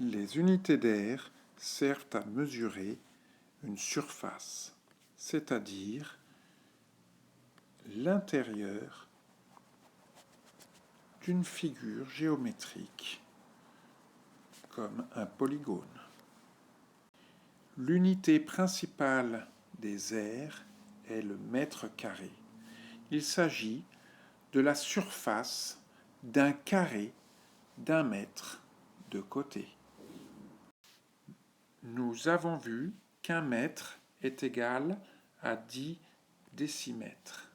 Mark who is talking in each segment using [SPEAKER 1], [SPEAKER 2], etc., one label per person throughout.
[SPEAKER 1] Les unités d'air servent à mesurer une surface, c'est-à-dire l'intérieur d'une figure géométrique, comme un polygone. L'unité principale des aires est le mètre carré. Il s'agit de la surface d'un carré d'1 mètre de côté. Nous avons vu qu'un mètre est égal à 10 décimètres.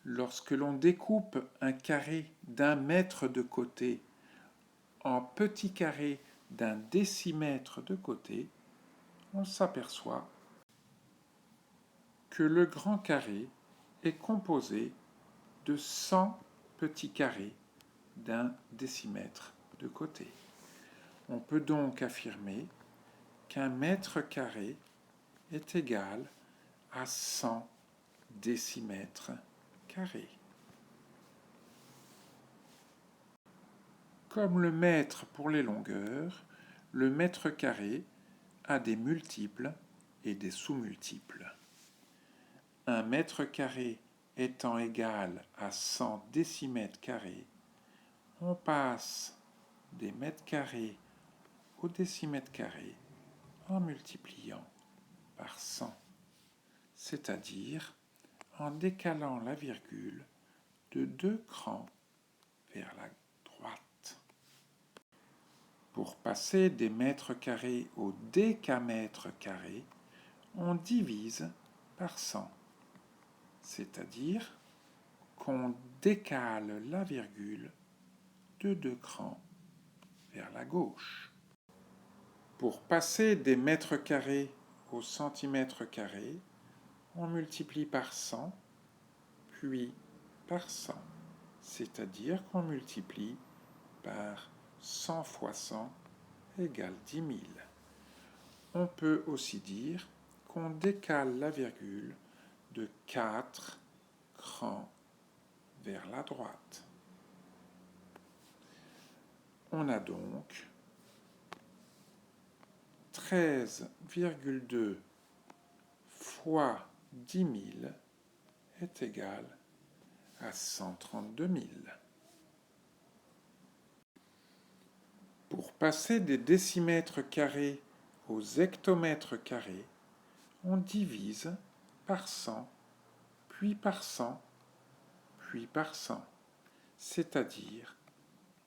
[SPEAKER 1] Lorsque l'on découpe un carré d'1 mètre de côté en petits carrés d'1 décimètre de côté, on s'aperçoit que le grand carré est composé de 100 petits carrés d'1 décimètre de côté. On peut donc affirmer qu'un mètre carré est égal à 100 décimètres carrés. Comme le mètre pour les longueurs, le mètre carré a des multiples et des sous-multiples. Un mètre carré étant égal à 100 décimètres carrés, on passe des mètres carrés au décimètre carré en multipliant par 100, c'est-à-dire en décalant la virgule de 2 crans vers la droite. Pour passer des mètres carrés au décamètre carré, on divise par 100, c'est-à-dire qu'on décale la virgule de 2 crans vers la gauche. Pour passer des mètres carrés au centimètre carré, on multiplie par 100, puis par 100, c'est-à-dire qu'on multiplie par 100 fois 100 égale 10 000. On peut aussi dire qu'on décale la virgule de 4 crans vers la droite. On a donc 13,2 fois 10 000 est égal à 132 000. Pour passer des décimètres carrés aux hectomètres carrés, on divise par 100, puis par 100, puis par 100, c'est-à-dire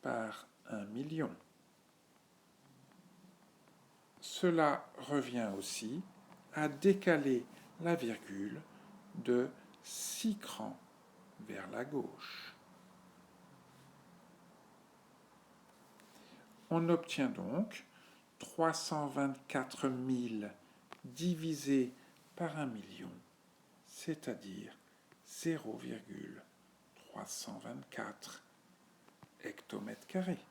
[SPEAKER 1] par 1 million. Cela revient aussi à décaler la virgule de 6 crans vers la gauche. On obtient donc 324 000 divisé par 1 million, c'est-à-dire 0,324 hectomètres carrés.